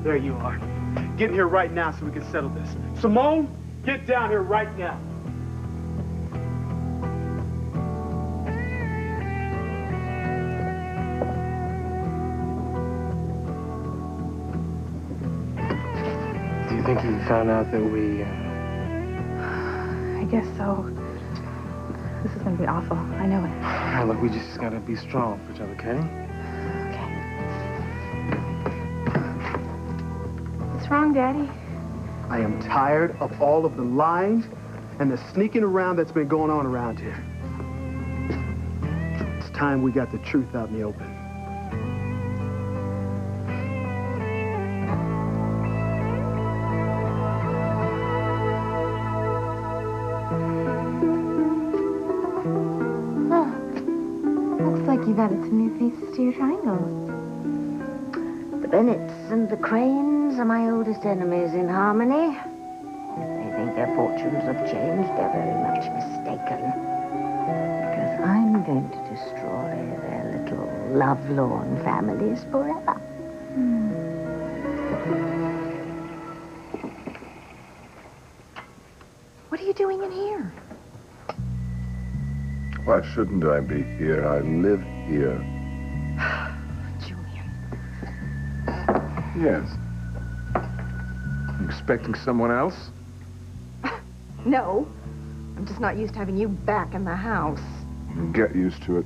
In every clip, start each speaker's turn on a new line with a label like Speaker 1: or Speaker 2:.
Speaker 1: There you are. Get here right now so we can settle this. Simone, get down here right now.
Speaker 2: Do you think he found out that we...
Speaker 3: I guess so. This is gonna be awful. I know it.
Speaker 2: All right, look, we just gotta be strong for each other, okay?
Speaker 3: What's wrong, Daddy?
Speaker 1: I am tired of all of the lying and the sneaking around that's been going on around here. It's time we got the truth out in the open.
Speaker 4: You've added some new faces to your triangles. The Bennetts and the Cranes are my oldest enemies in Harmony. They think their fortunes have changed. They're very much mistaken. Because I'm going to destroy their little love-lorn families forever.
Speaker 3: What are you doing in here?
Speaker 5: Why shouldn't I be here? I live here.
Speaker 3: Julian.
Speaker 5: Yes. You expecting someone else?
Speaker 3: No. I'm just not used to having you back in the house.
Speaker 5: Get used to it.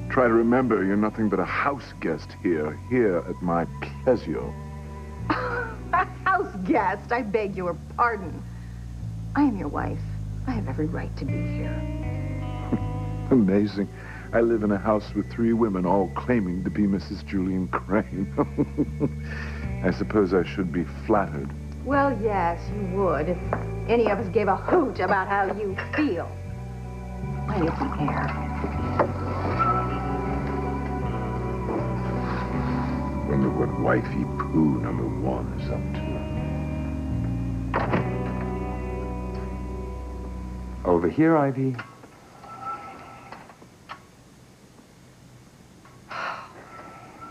Speaker 5: Try to remember you're nothing but a house guest here at my pleasure.
Speaker 3: A house guest? I beg your pardon. I am your wife. I have every right to be here.
Speaker 5: Amazing. I live in a house with 3 women, all claiming to be Mrs. Julian Crane. I suppose I should be flattered.
Speaker 3: Well, yes, you would, if any of us gave a hoot about how you feel. Plenty of some air.
Speaker 5: Wonder what wifey poo number 1 is up to.
Speaker 2: Over here, Ivy.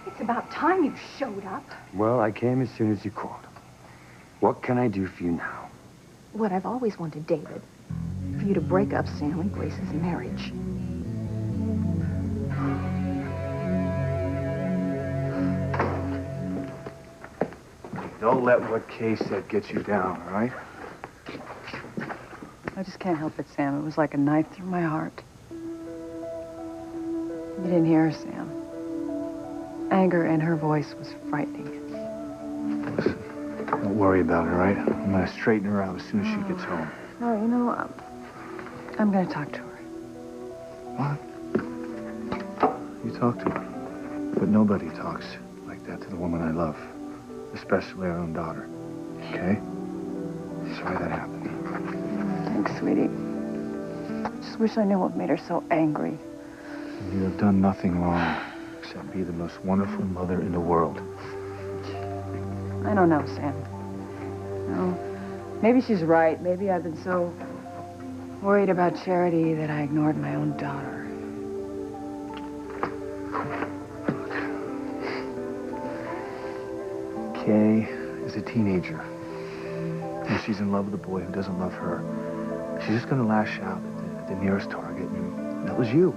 Speaker 3: It's about time you showed up.
Speaker 2: Well, I came as soon as you called. What can I do for you now?
Speaker 3: What I've always wanted, David. For you to break up Sam and Grace's marriage.
Speaker 1: Don't let what Kay said get you down, all right?
Speaker 6: I just can't help it, Sam. It was like a knife through my heart. You didn't hear her, Sam. Anger in her voice was frightening.
Speaker 1: Listen, don't worry about her, all right? I'm gonna straighten her out as soon as she gets home.
Speaker 6: No, you know, I'm gonna talk to her.
Speaker 1: What? You talk to her. But nobody talks like that to the woman I love. Especially our own daughter. Okay? Sorry that happened.
Speaker 6: Thanks, sweetie. Just wish I knew what made her so angry.
Speaker 1: You have done nothing wrong except be the most wonderful mother in the world.
Speaker 6: I don't know, Sam. No, maybe she's right. Maybe I've been so worried about Charity that I ignored my own daughter.
Speaker 1: Kay is a teenager. And she's in love with a boy who doesn't love her. She's just gonna lash out at the nearest target, and that was you.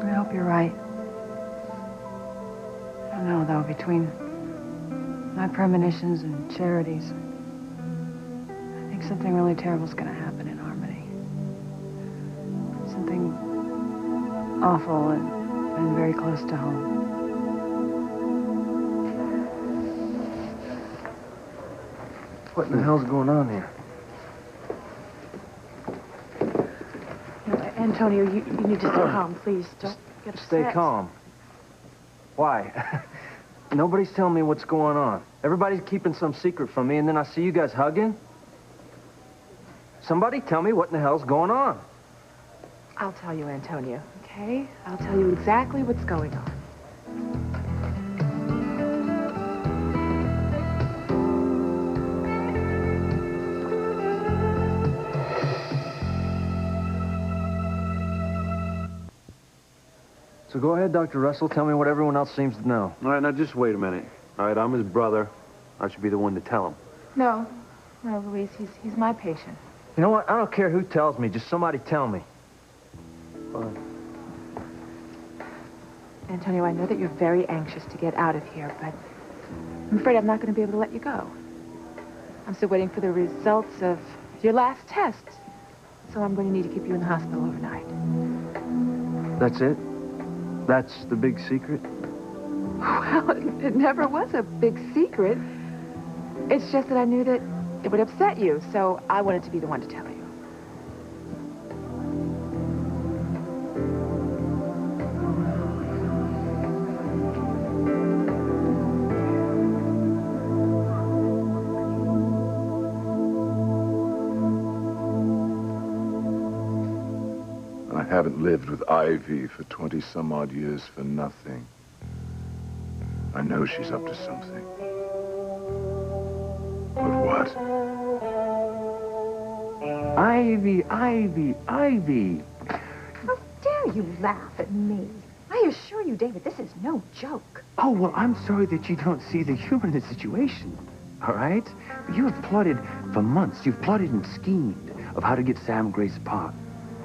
Speaker 6: I hope you're right. I don't know, though, between my premonitions and Charity's, I think something really terrible's gonna happen in Harmony. Something awful and very close to home.
Speaker 2: What in the hell's going on here?
Speaker 3: Antonio, you need to stay calm, please. Don't get upset.
Speaker 2: Stay calm. Why? Nobody's telling me what's going on. Everybody's keeping some secret from me, and then I see you guys hugging? Somebody tell me what in the hell's going on.
Speaker 3: I'll tell you, Antonio, okay? I'll tell you exactly what's going on.
Speaker 2: So go ahead, Dr. Russell. Tell me what everyone else seems to know.
Speaker 7: All right, now just wait a minute.
Speaker 2: All right, I'm his brother. I should be the one to tell him.
Speaker 6: No, Louise, he's my patient.
Speaker 2: You know what? I don't care who tells me. Just somebody tell me. Fine.
Speaker 6: Antonio, I know that you're very anxious to get out of here, but I'm afraid I'm not going to be able to let you go. I'm still waiting for the results of your last test. So I'm going to need to keep you in the hospital overnight.
Speaker 2: That's it? That's the big secret?
Speaker 6: Well, it never was a big secret. It's just that I knew that it would upset you, so I wanted to be the one to tell you.
Speaker 5: I haven't lived with Ivy for 20-some-odd years for nothing. I know she's up to something. But what?
Speaker 2: Ivy, Ivy, Ivy.
Speaker 3: How dare you laugh at me? I assure you, David, this is no joke.
Speaker 7: Oh, well, I'm sorry that you don't see the humor in the situation, all right? You have plotted for months. You've plotted and schemed of how to get Sam and Grace apart.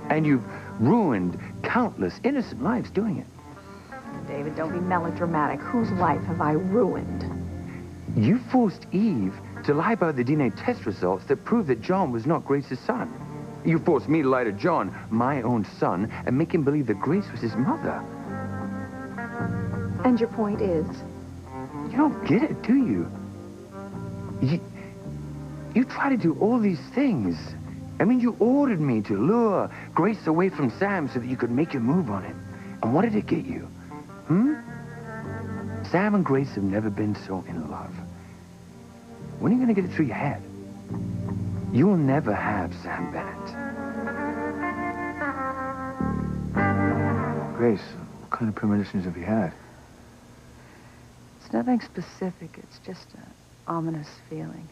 Speaker 7: And you've ruined countless innocent lives doing it.
Speaker 3: David, don't be melodramatic. Whose life have I ruined?
Speaker 7: You forced Eve to lie about the DNA test results that proved that John was not Grace's son. You forced me to lie to John, my own son, and make him believe that Grace was his mother.
Speaker 3: And your point is?
Speaker 7: You don't get it, do you? You try to do all these things. I mean, you ordered me to lure Grace away from Sam so that you could make your move on it. And what did it get you? Sam and Grace have never been so in love. When are you going to get it through your head? You will never have Sam Bennett.
Speaker 1: Grace, what kind of premonitions have you had?
Speaker 6: It's nothing specific. It's just an ominous feeling.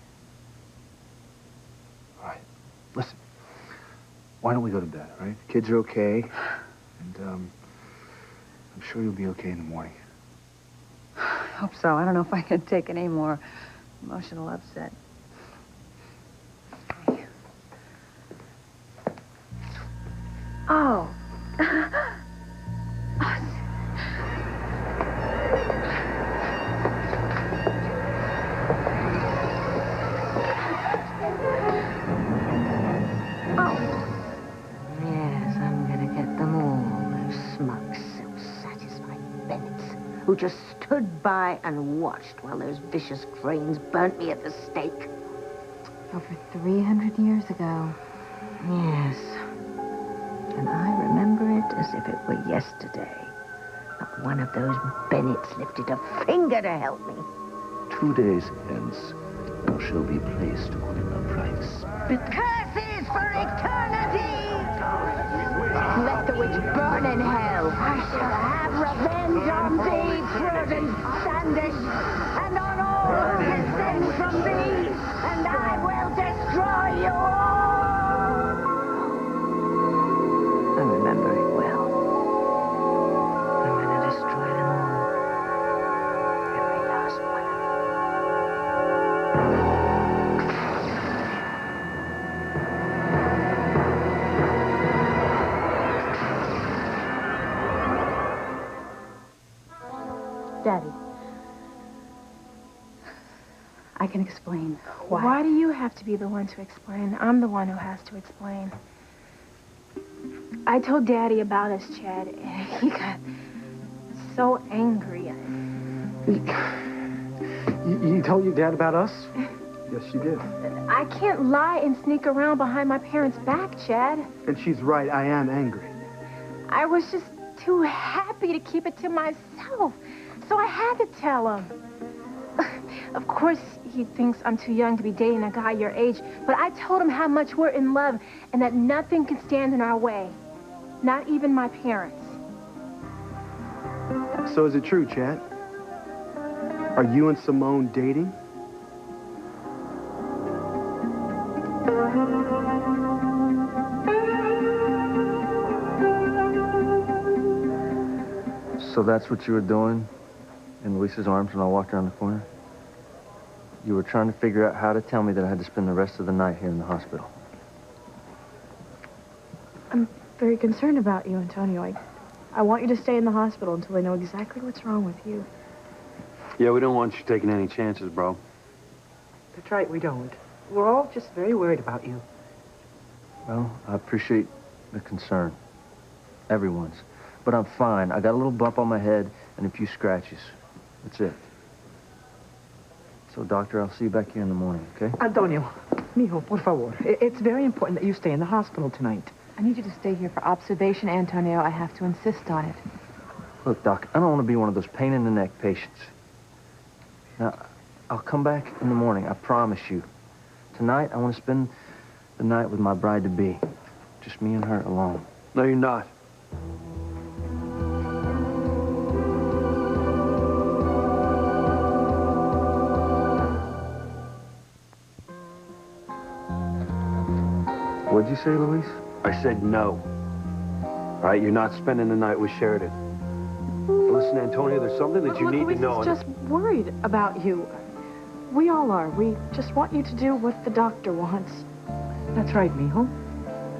Speaker 1: All right. Listen, why don't we go to bed, all right? The kids are okay, and, I'm sure you'll be okay in the morning.
Speaker 6: I hope so. I don't know if I can take any more emotional upset. Okay. Oh.
Speaker 4: Yes, I'm gonna get them all, those smug, self-satisfied Bennetts, who just stood by and watched while those vicious cranes burnt me at the stake.
Speaker 3: Over 300 years ago.
Speaker 4: Yes. And I remember it as if it were yesterday. Not one of those Bennetts lifted a finger to help me.
Speaker 7: 2 days hence, thou shalt be placed on an upright spit.
Speaker 4: Curses for eternity! Let the witch burn in hell. I shall have revenge on thee, Prudence Standish, and on all who descend from thee, and I will destroy you all. I remember it well. I'm going to destroy them all. Every last one.
Speaker 8: Daddy, I can explain why.
Speaker 9: Why do you have to be the one to explain? I'm the one who has to explain. I told Daddy about us, Chad, and he got so angry.
Speaker 2: You told your dad about us? Yes, she did.
Speaker 9: I can't lie and sneak around behind my parents' back, Chad.
Speaker 2: And she's right, I am angry.
Speaker 9: I was just too happy to keep it to myself, so I had to tell him. Of course, he thinks I'm too young to be dating a guy your age, but I told him how much we're in love and that nothing can stand in our way. Not even my parents.
Speaker 2: So is it true, Chad? Are you and Simone dating?
Speaker 1: So that's what you were doing?
Speaker 2: in Luis's arms when I walked around the corner? You were trying to figure out how to tell me that I had to spend the rest of the night here in the hospital.
Speaker 6: I'm very concerned about you, Antonio. I want you to stay in the hospital until they know exactly what's wrong with you.
Speaker 7: Yeah, we don't want you taking any chances, bro.
Speaker 10: That's right, we don't. We're all just very worried about you.
Speaker 2: Well, I appreciate the concern. Everyone's. But I'm fine. I got a little bump on my head and a few scratches. That's it. So, doctor, I'll see you back here in the morning, okay?
Speaker 10: Antonio, mijo, por favor. It's very important that you stay in the hospital tonight.
Speaker 6: I need you to stay here for observation, Antonio. I have to insist on it.
Speaker 2: Look, Doc, I don't want to be one of those pain-in-the-neck patients. Now, I'll come back in the morning, I promise you. Tonight, I want to spend the night with my bride-to-be. Just me and her alone.
Speaker 7: No, you're not.
Speaker 2: What'd you say, Luis?
Speaker 7: I said no. All right, you're not spending the night with Sheridan. Listen, Antonio, there's something that you need to know.
Speaker 6: Luis is just worried about you. We all are. We just want you to do what the doctor wants.
Speaker 10: That's right, mijo.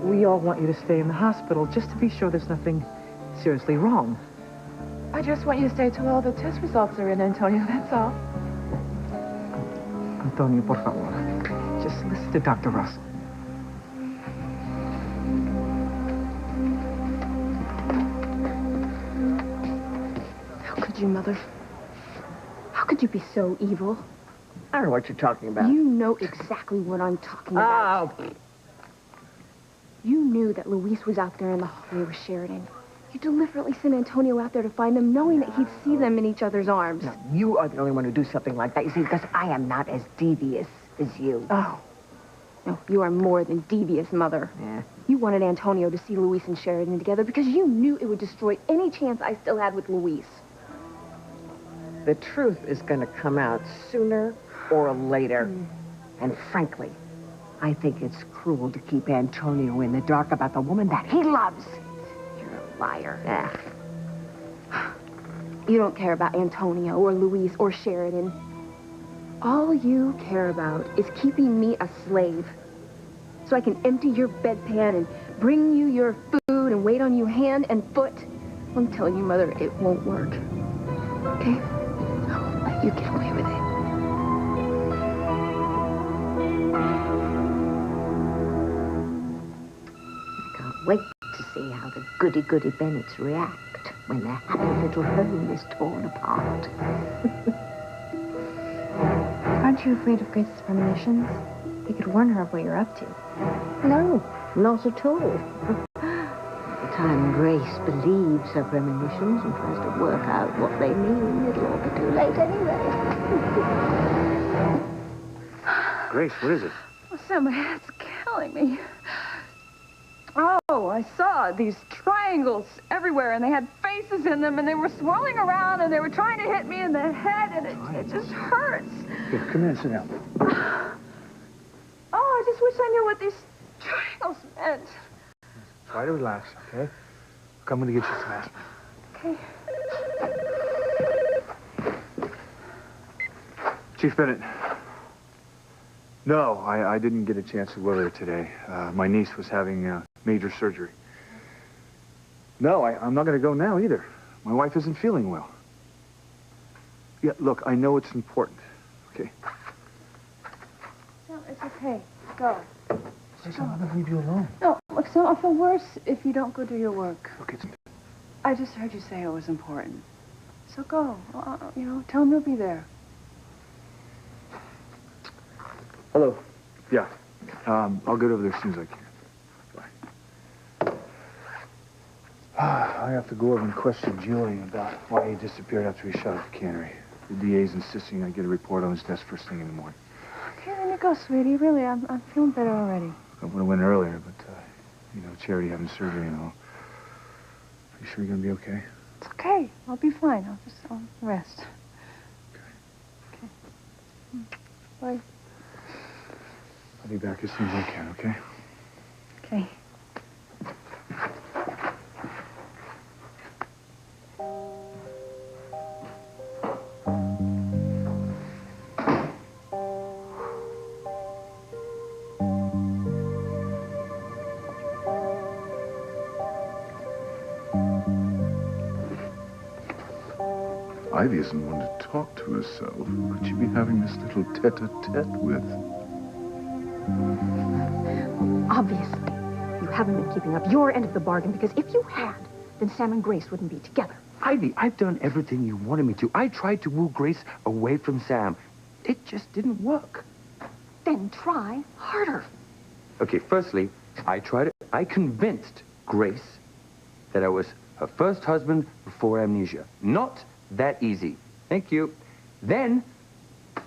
Speaker 10: We all want you to stay in the hospital just to be sure there's nothing seriously wrong.
Speaker 6: I just want you to stay till all the test results are in, Antonio. That's all.
Speaker 10: Antonio, por favor. Just listen to Dr. Russell.
Speaker 3: How could you, Mother? How could you be so evil?
Speaker 4: I don't know what you're talking about.
Speaker 3: You know exactly what I'm talking about.
Speaker 4: Oh,
Speaker 3: You knew that Luis was out there in the hallway with Sheridan. You deliberately sent Antonio out there to find them, knowing that he'd see them in each other's arms.
Speaker 4: no, you are the only one who do something like that. You see, because I am not as devious as you.
Speaker 3: Oh. No, you are more than devious, Mother.
Speaker 4: Yeah.
Speaker 3: You wanted Antonio to see Luis and Sheridan together because you knew it would destroy any chance I still had with Luis.
Speaker 4: The truth is going to come out sooner or later. And frankly, I think it's cruel to keep Antonio in the dark about the woman that he loves.
Speaker 3: You're a liar.
Speaker 4: Yeah.
Speaker 3: You don't care about Antonio or Luis or Sheridan. All you care about is keeping me a slave. So I can empty your bedpan and bring you your food and wait on you hand and foot. I'm telling you, Mother, it won't work. Okay? I won't let you get away with it.
Speaker 4: Can't wait to see how the goody-goody Bennetts react when their happy little home is torn apart.
Speaker 6: Aren't you afraid of Grace's premonitions? You could warn her of what you're up to.
Speaker 4: No, not at all. By the time Grace believes her premonitions and tries to work out what they mean, it'll all be too late anyway.
Speaker 2: Grace, what is it?
Speaker 3: Oh, Sam, my head's killing me. Oh, I saw these triangles everywhere, and they had faces in them, and they were swirling around, and they were trying to hit me in the head, and it just hurts.
Speaker 1: Here, come in, sit down.
Speaker 3: Oh, I just wish I knew what these triangles meant.
Speaker 1: Try to relax, okay? I'm going to get you some aspirin.
Speaker 3: Okay.
Speaker 1: Chief Bennett. No, I didn't get a chance to go over there today. My niece was having major surgery. No, I'm not going to go now either. My wife isn't feeling well. Yeah, look, I know it's important, okay?
Speaker 3: No, it's okay. Go.
Speaker 1: Listen, I'm going to leave you alone.
Speaker 3: No, look, Sam, I'll feel worse if you don't go do your work.
Speaker 1: Look, it's...
Speaker 11: I just heard you say it was important. So go. Tell him you'll be there.
Speaker 1: Hello. Yeah. I'll get over there as soon as I can. Bye. I have to go over and question Julian about why he disappeared after he shot at the cannery. The DA's insisting I get a report on his desk first thing in the morning.
Speaker 11: Okay, then you go, sweetie. Really, I'm feeling better already.
Speaker 1: I would have went earlier, but, Charity having surgery and all. Are you sure you're going to be okay?
Speaker 11: It's okay. I'll be fine. I'll rest. Okay. Bye.
Speaker 1: I'll be back as soon as I can, okay?
Speaker 11: Okay.
Speaker 5: Ivy isn't one to talk to herself. Who could she be having this little tete-a-tete with?
Speaker 3: Obviously, you haven't been keeping up your end of the bargain, because if you had, then Sam and Grace wouldn't be together.
Speaker 7: Ivy, I've done everything you wanted me to. I tried to woo Grace away from Sam. It just didn't work.
Speaker 3: Then try harder.
Speaker 7: Okay, firstly, I convinced Grace that I was her first husband before amnesia. Not that easy. Thank you. Then,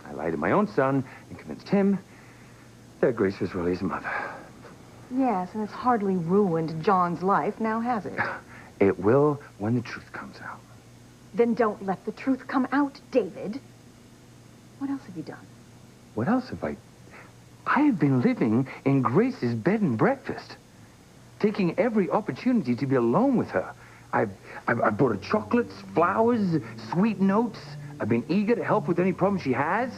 Speaker 7: I lied to my own son and convinced him that Grace was really his mother.
Speaker 3: Yes, and it's hardly ruined John's life, now has it?
Speaker 7: It will when the truth comes out.
Speaker 3: Then don't let the truth come out, David. What else have you done?
Speaker 7: What else have I have been living in Grace's bed and breakfast, taking every opportunity to be alone with her. I've brought her chocolates, flowers, sweet notes. I've been eager to help with any problem she has.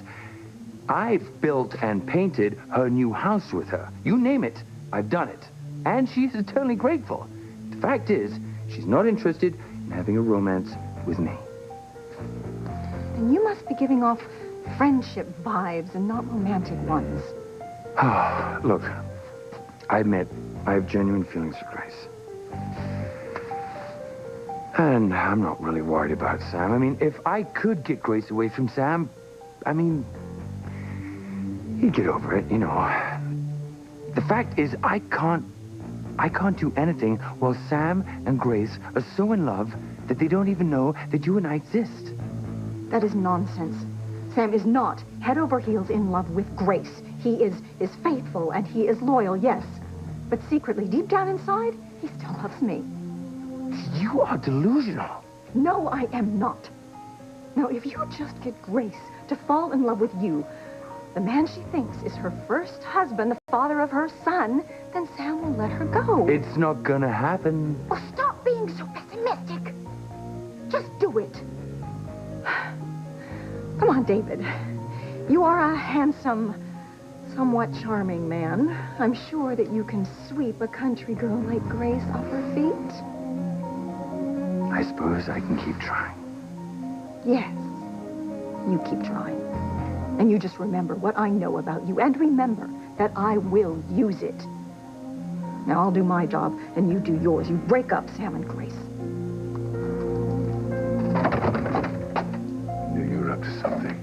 Speaker 7: I've built and painted her new house with her. You name it, I've done it. And she's eternally grateful. The fact is, she's not interested in having a romance with me.
Speaker 3: And you must be giving off friendship vibes and not romantic ones.
Speaker 7: Look, I admit I have genuine feelings for Grace. And I'm not really worried about Sam. I mean, if I could get Grace away from Sam, I mean, he'd get over it, you know. The fact is, I can't do anything while Sam and Grace are so in love that they don't even know that you and I exist.
Speaker 3: That is nonsense. Sam is not head over heels in love with Grace. He is faithful and he is loyal, yes. But secretly, deep down inside, he still loves me.
Speaker 7: You are delusional.
Speaker 3: No, I am not. Now, if you just get Grace to fall in love with you, the man she thinks is her first husband, the father of her son, then Sam will let her go.
Speaker 7: It's not gonna happen.
Speaker 3: Oh, stop being so pessimistic. Just do it. Come on, David. You are a handsome, somewhat charming man. I'm sure that you can sweep a country girl like Grace off her feet.
Speaker 7: I suppose I can keep trying.
Speaker 3: Yes, you keep trying. And you just remember what I know about you, and remember that I will use it. Now, I'll do my job, and you do yours. You break up Sam and Grace.
Speaker 5: Knew you were up to something.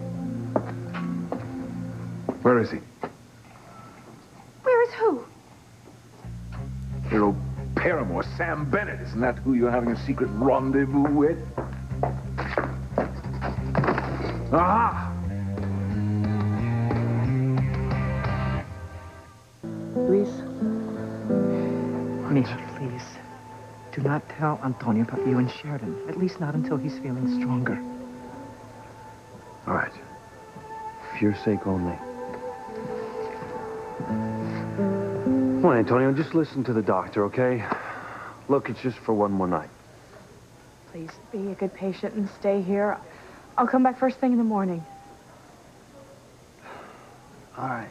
Speaker 5: Where is he?
Speaker 3: Where is who?
Speaker 5: Your old paramour, Sam Bennett. Isn't that who you're having a secret rendezvous with? Aha!
Speaker 10: Luis, honey, please, do not tell Antonio about you and Sheridan. At least not until he's feeling stronger.
Speaker 2: All right. For your sake only. Come on, Antonio, just listen to the doctor, okay? Look, it's just for one more night.
Speaker 6: Please be a good patient and stay here. I'll come back first thing in the morning.
Speaker 2: All right.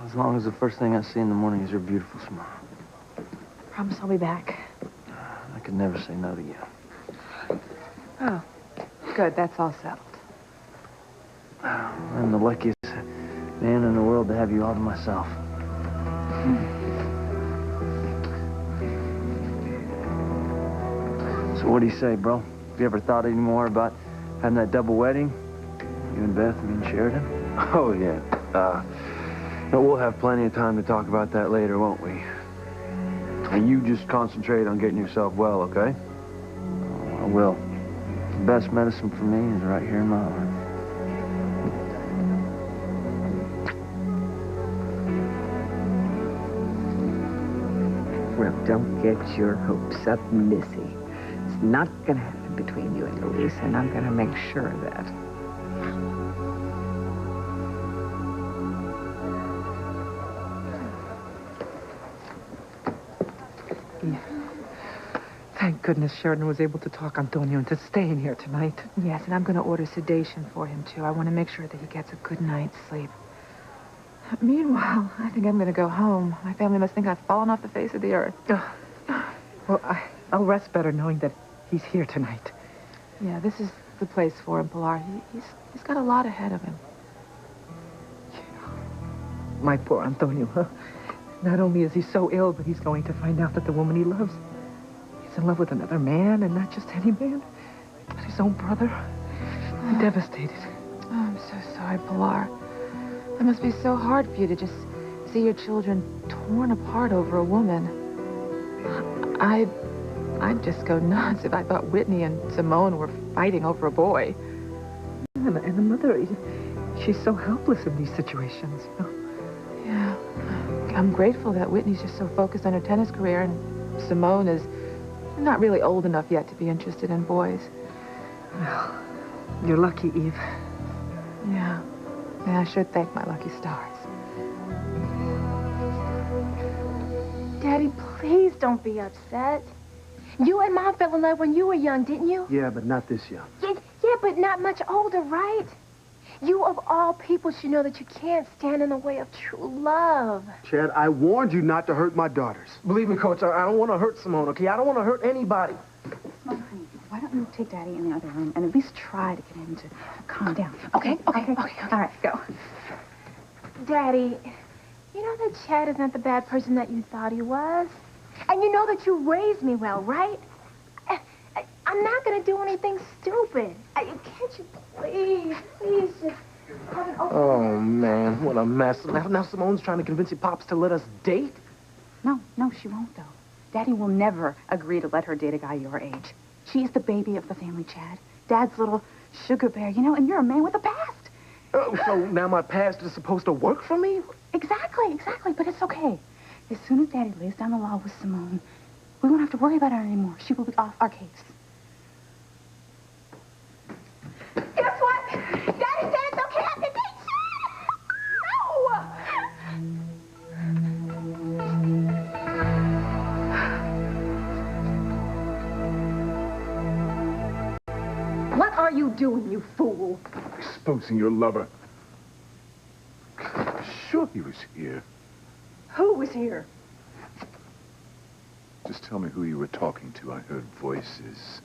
Speaker 2: As long as the first thing I see in the morning is your beautiful smile.
Speaker 6: Promise I'll be back.
Speaker 2: I could never say no to you.
Speaker 6: Oh, good. That's all settled.
Speaker 2: I'm the luckiest man in the world to have you all to myself. So what do you say, bro? Have you ever thought any more about having that double wedding? You and Beth, me and Sheridan? Oh, yeah. But we'll have plenty of time to talk about that later, won't we? And you just concentrate on getting yourself well, okay? Oh, I will. The best medicine for me is right here in my heart.
Speaker 12: Well, don't get your hopes up, Missy. It's not going to happen between you and Luis, and I'm going to make sure of that.
Speaker 10: Thank goodness Sheridan was able to talk Antonio into staying here tonight.
Speaker 6: Yes, and I'm going to order sedation for him, too. I want to make sure that he gets a good night's sleep. Meanwhile, I think I'm going to go home. My family must think I've fallen off the face of the earth.
Speaker 10: Well, I'll rest better knowing that he's here tonight.
Speaker 6: Yeah, this is the place for him, Pilar. He's got a lot ahead of him.
Speaker 10: My poor Antonio, huh? Not only is he so ill, but he's going to find out that the woman he loves, he's in love with another man, and not just any man, but his own brother. I'm devastated.
Speaker 6: Oh, I'm so sorry, Pilar. It must be so hard for you to just see your children torn apart over a woman. I'd just go nuts if I thought Whitney and Simone were fighting over a boy.
Speaker 10: And the mother, she's so helpless in these situations, you know?
Speaker 6: Yeah. I'm grateful that Whitney's just so focused on her tennis career, and Simone is not really old enough yet to be interested in boys.
Speaker 10: Well, you're lucky, Eve.
Speaker 6: Yeah. And I should thank my lucky stars.
Speaker 9: Daddy, please don't be upset. You and Mom fell in love when you were young, didn't you?
Speaker 13: Yeah, but not this young.
Speaker 9: Yeah, but not much older, right? You, of all people, should know that you can't stand in the way of true love.
Speaker 13: Chad, I warned you not to hurt my daughters. Believe me, Coach, I don't want to hurt Simone, okay? I don't want to hurt anybody.
Speaker 8: Simone, honey, why don't you take Daddy in the other room and at least try to get him to calm down?
Speaker 9: Okay. All
Speaker 8: right, go.
Speaker 9: Daddy, you know that Chad is not the bad person that you thought he was? And you know that you raised me well, right? I'm not going to do anything stupid. Can't you please just have an open...
Speaker 13: Oh, man, what a mess. Now Simone's trying to convince your pops to let us date?
Speaker 8: No, she won't, though. Daddy will never agree to let her date a guy your age. She's the baby of the family, Chad. Dad's little sugar bear, you know, and you're a man with a past.
Speaker 13: Oh, so now my past is supposed to work for me?
Speaker 8: Exactly, but it's okay. As soon as Daddy lays down the law with Simone, we won't have to worry about her anymore. She will be off our case.
Speaker 9: Guess what? Daddy said it's okay. I can date
Speaker 3: No! What are you doing, you fool?
Speaker 5: Exposing your lover. Sure he was here.
Speaker 3: Who was here?
Speaker 5: Just tell me who you were talking to. I heard voices.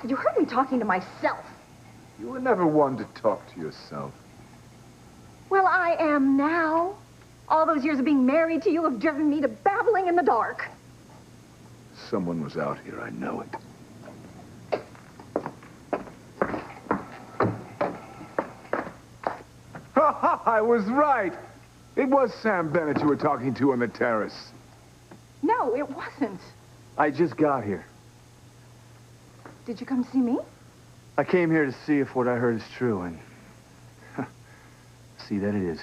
Speaker 3: You heard me talking to myself.
Speaker 5: You were never one to talk to yourself.
Speaker 3: Well, I am now. All those years of being married to you have driven me to babbling in the dark.
Speaker 5: Someone was out here. I know it. I was right. It was Sam Bennett you were talking to on the terrace.
Speaker 8: No, it wasn't.
Speaker 7: I just got here.
Speaker 8: Did you come see me?
Speaker 7: I came here to see if what I heard is true, and see that it is.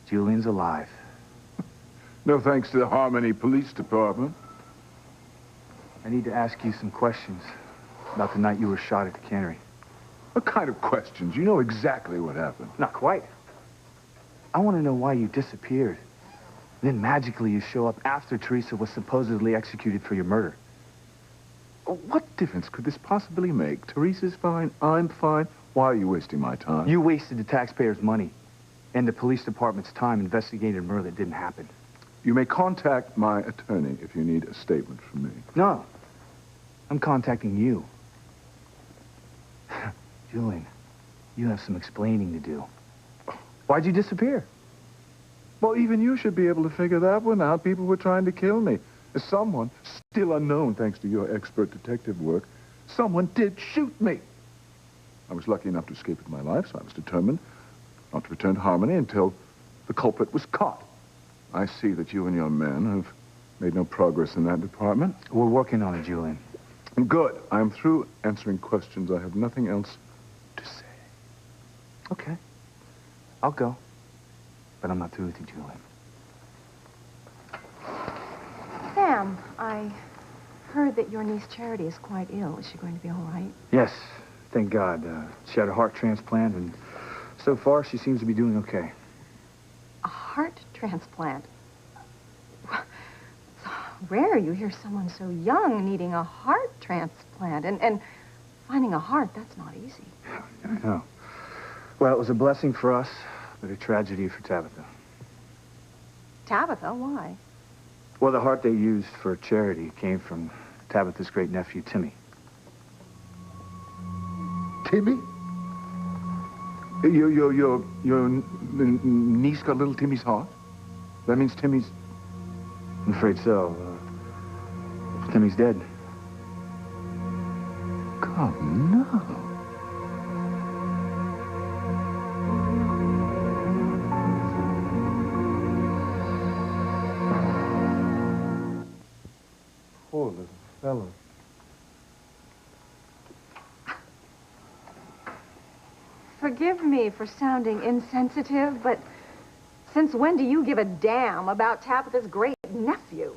Speaker 7: Julian's alive.
Speaker 5: No thanks to the Harmony Police Department.
Speaker 7: I need to ask you some questions about the night you were shot at the cannery.
Speaker 5: What kind of questions? You know exactly what happened.
Speaker 7: Not quite. I want to know why you disappeared. Then magically you show up after Teresa was supposedly executed for your murder.
Speaker 5: What difference could this possibly make? Teresa's fine, I'm fine. Why are you wasting my time?
Speaker 7: You wasted the taxpayers' money and the police department's time investigating a murder that didn't happen.
Speaker 5: You may contact my attorney if you need a statement from me.
Speaker 7: No. I'm contacting you. Julian, you have some explaining to do. Why'd you disappear?
Speaker 5: Well, even you should be able to figure that one out. People were trying to kill me. Someone, still unknown thanks to your expert detective work, someone did shoot me. I was lucky enough to escape with my life, so I was determined not to return to Harmony until the culprit was caught. I see that you and your men have made no progress in that department.
Speaker 7: We're working on it, Julian.
Speaker 5: Good. I'm through answering questions. I have nothing else to say.
Speaker 7: Okay. I'll go. But I'm not through with you, Julian.
Speaker 9: Sam, I heard that your niece Charity is quite ill. Is she going to be all right?
Speaker 7: Yes, thank God. She had a heart transplant, and so far she seems to be doing okay.
Speaker 3: A heart transplant? It's rare you hear someone so young needing a heart transplant. And finding a heart, that's not easy.
Speaker 7: I know. Well, it was a blessing for us, but a tragedy for Tabitha.
Speaker 3: Tabitha? Why?
Speaker 7: Well, the heart they used for Charity came from Tabitha's great-nephew, Timmy.
Speaker 5: Timmy? Your niece got little Timmy's heart? That means Timmy's...
Speaker 1: I'm afraid so. Timmy's dead.
Speaker 5: God, no.
Speaker 1: Poor little fellow.
Speaker 14: Forgive me for sounding insensitive, but since when do you give a damn about Tabitha's great nephew?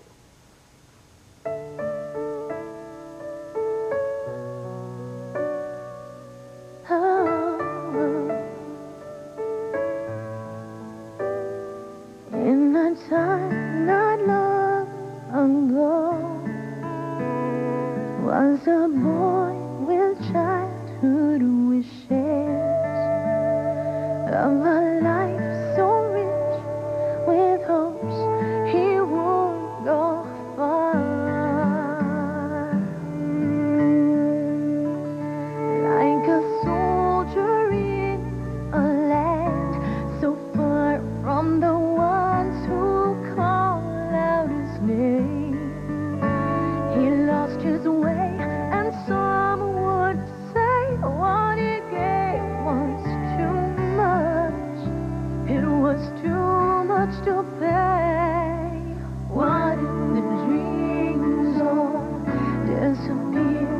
Speaker 15: In a time not long ago was a boy with childhood wishes of a life so rich with hopes he would go far. Like a soldier in a land so far from the ones who call out his name, he lost his way, and some would say what he gave was too much. It was too much to pay. What if the dreams all disappeared?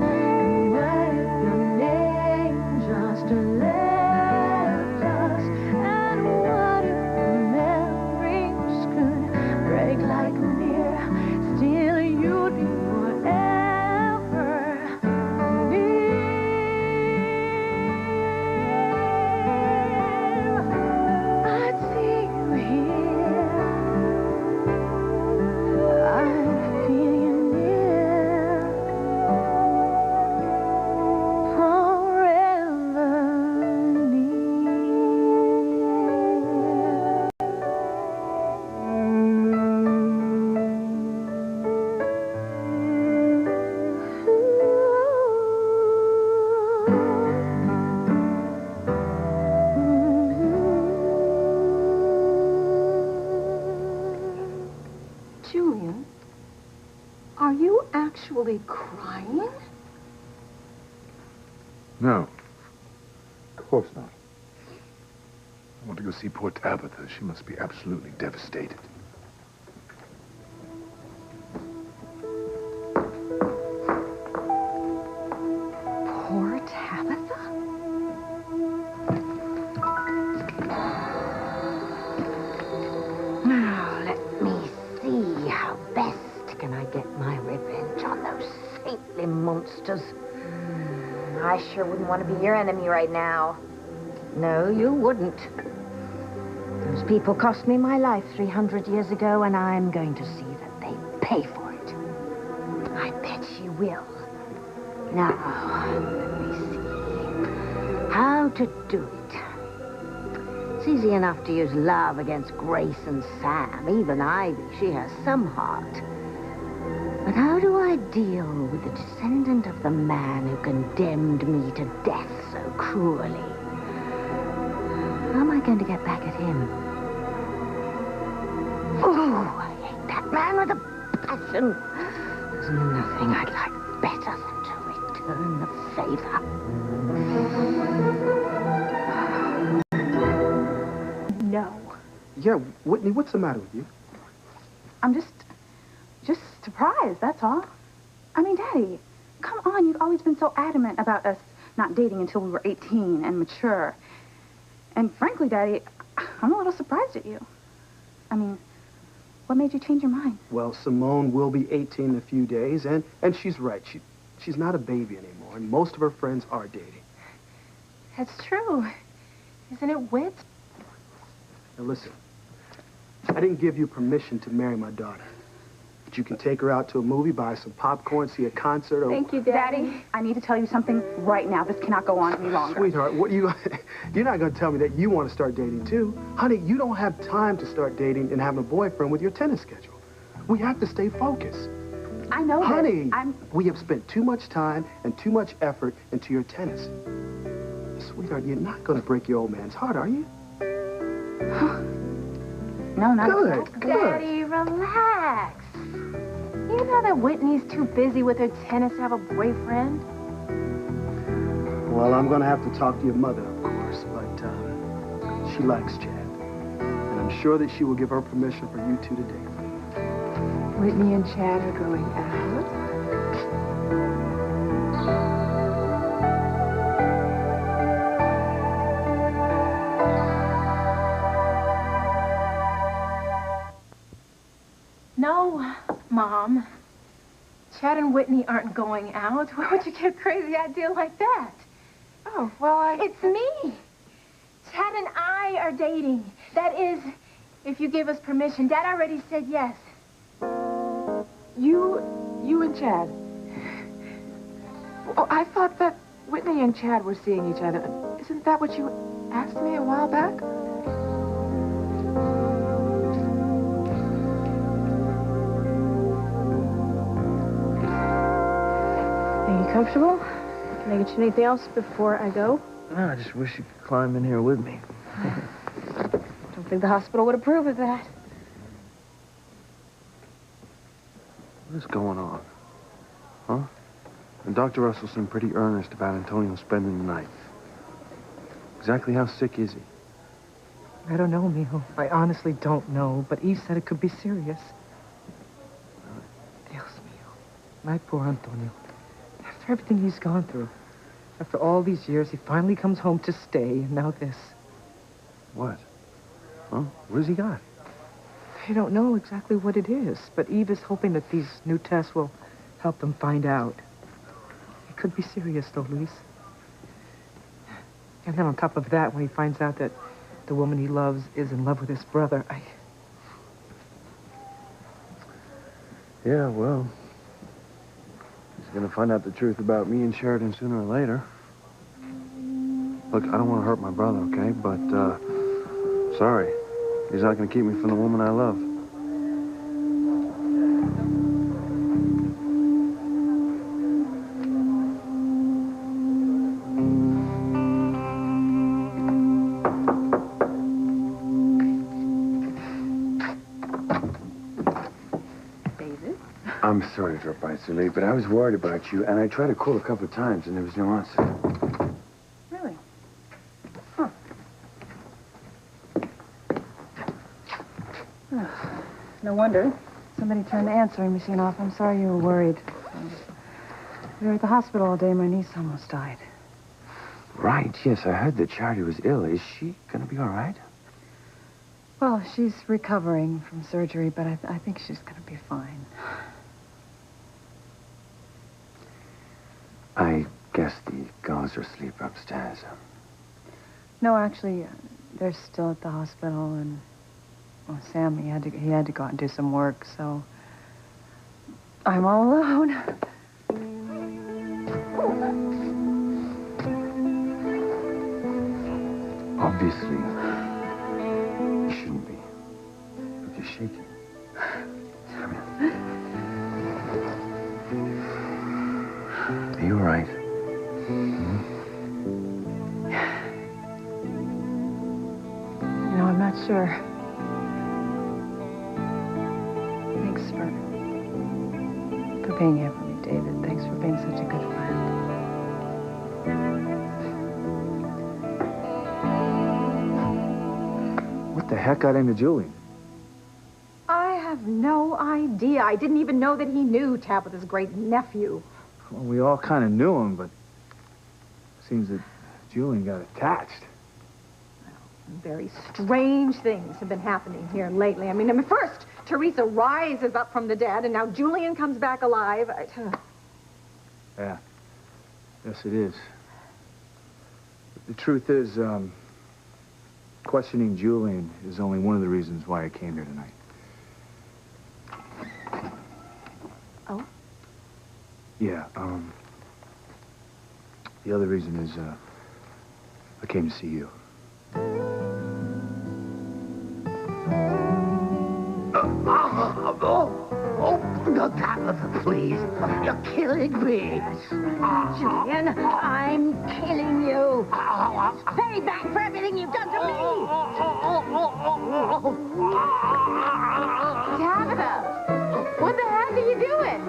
Speaker 15: And what if your name just left us? And what if the memories could break like a mirror? Still you'd be forever near. I'd see you here. I'd feel you near. Forever
Speaker 14: Julian, are you actually crying?
Speaker 5: No. Of course not. I want to go see poor Tabitha. She must be absolutely devastated.
Speaker 14: Poor Tabitha?
Speaker 4: Now, let me see. How best can I get my revenge on those saintly monsters?
Speaker 16: I sure wouldn't want to be your enemy right now.
Speaker 4: No, you wouldn't. Those people cost me my life 300 years ago, and I'm going to see that they pay for it. I bet she will. Now, let me see how to do it. It's easy enough to use love against Grace and Sam. Even Ivy, she has some heart. But how do I deal with the descendant of the man who condemned me to death so cruelly? How am I going to get back at him? Oh, I hate that man with a passion. There's nothing I'd like better than to return the favor.
Speaker 8: No.
Speaker 13: Yeah, Whitney, what's the matter with you?
Speaker 8: I'm just surprised, that's all. I mean, Daddy, come on. You've always been so adamant about us not dating until we were 18 and mature. And frankly, Daddy, I'm a little surprised at you. I mean, what made you change your mind?
Speaker 13: Well, Simone will be 18 in a few days, and she's right. She's not a baby anymore, and most of her friends are dating.
Speaker 9: That's true. Isn't it wit?
Speaker 13: Now listen, I didn't give you permission to marry my daughter. But you can take her out to a movie, buy some popcorn, see a concert, or...
Speaker 8: Thank you, Daddy. I need to tell you something right now. This cannot go on any longer.
Speaker 13: Sweetheart, what you're not going to tell me that you want to start dating, too. Honey, you don't have time to start dating and having a boyfriend with your tennis schedule. We have to stay focused.
Speaker 8: I know this.
Speaker 13: Honey, we have spent too much time and too much effort into your tennis. Sweetheart, you're not going to break your old man's heart, are you?
Speaker 8: No, not
Speaker 13: Good, good.
Speaker 9: Daddy, relax. You know that Whitney's too busy with her tennis to have a boyfriend?
Speaker 13: Well, I'm going to have to talk to your mother, of course, but she likes Chad. And I'm sure that she will give her permission for you two to date.
Speaker 6: Whitney and Chad are going out.
Speaker 9: No, Mom. Chad and Whitney aren't going out. Where would you get a crazy idea like that?
Speaker 6: Oh, well,
Speaker 9: It's me. Chad and I are dating. That is, if you give us permission. Dad already said yes.
Speaker 6: You and Chad. Oh, I thought that Whitney and Chad were seeing each other. Isn't that what you asked me a while back?
Speaker 3: Are you comfortable? Can I get you anything else before I go?
Speaker 2: No, I just wish you could climb in here with me.
Speaker 3: Don't think the hospital would approve of that.
Speaker 7: What is going on? Huh? And Dr. Russell seemed pretty earnest about Antonio spending the night. Exactly how sick is he?
Speaker 10: I don't know, mijo. I honestly don't know, but Eve said it could be serious. Dios mío. My poor Antonio. After everything he's gone through, after all these years, he finally comes home to stay, and now this.
Speaker 7: What? Huh? What has he got?
Speaker 10: They don't know exactly what it is, but Eve is hoping that these new tests will help them find out. It could be serious, though, Luis. And then on top of that, when he finds out that the woman he loves is in love with his brother,
Speaker 7: Yeah, well, he's gonna find out the truth about me and Sheridan sooner or later. Look, I don't want to hurt my brother, okay? But, sorry. He's not gonna keep me from the woman I love. I'm sorry to drop by so late, but I was worried about you, and I tried to call a couple of times, and there was no answer.
Speaker 11: Really? Huh. No wonder. Somebody turned the answering machine off. I'm sorry you were worried. We were at the hospital all day. My niece almost died.
Speaker 7: Right, yes, I heard that Charity was ill. Is she gonna be all right?
Speaker 11: Well, she's recovering from surgery, but I think she's going to be fine.
Speaker 7: I guess the girls are asleep upstairs.
Speaker 11: No, actually, they're still at the hospital, and well, Sam, he had to go out and do some work, so I'm all alone.
Speaker 7: Obviously, you shouldn't be. But you're shaking. Come here. Are you all right?
Speaker 11: You know, I'm not sure. Thanks for being here for me, David. Thanks for being such a good friend.
Speaker 1: What the heck got into Julian?
Speaker 14: I have no idea. I didn't even know that he knew Tabitha's great nephew.
Speaker 1: Well, we all kind of knew him, but it seems that Julian got attached.
Speaker 14: Very strange things have been happening here lately. I mean, first, Teresa rises up from the dead, and now Julian comes back alive.
Speaker 1: Yeah. Yes, it is. The truth is, questioning Julian is only one of the reasons why I came here tonight.
Speaker 14: Oh?
Speaker 1: Yeah, the other reason is, I came to see you.
Speaker 4: Oh, Tabitha, please. You're killing me. Julian, I'm killing you. Pay back for everything you've done to me.
Speaker 6: Tabitha, what the heck are you doing?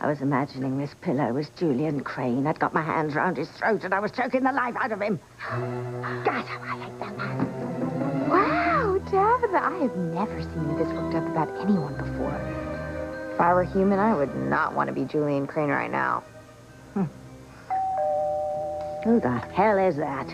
Speaker 4: I was imagining this pillow was Julian Crane. I'd got my hands round his throat and I was choking the life out of him. God, how I hate that man.
Speaker 3: Wow, Tabitha, I have never seen you this worked up about anyone before. If I were human, I would not want to be Julian Crane right now.
Speaker 4: Who the hell is that?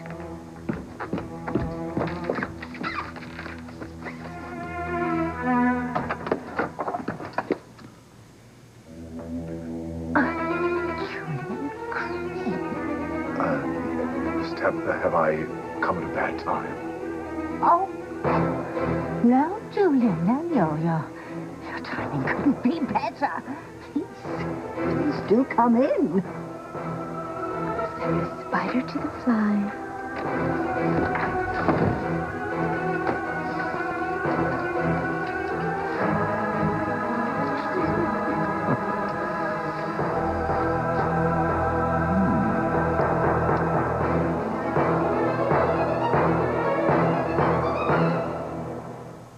Speaker 1: Miss Tabitha, have I come at a bad time?
Speaker 4: Oh. No, Julian, no, your timing couldn't be better. Please do come in.
Speaker 3: Send the spider to the fly.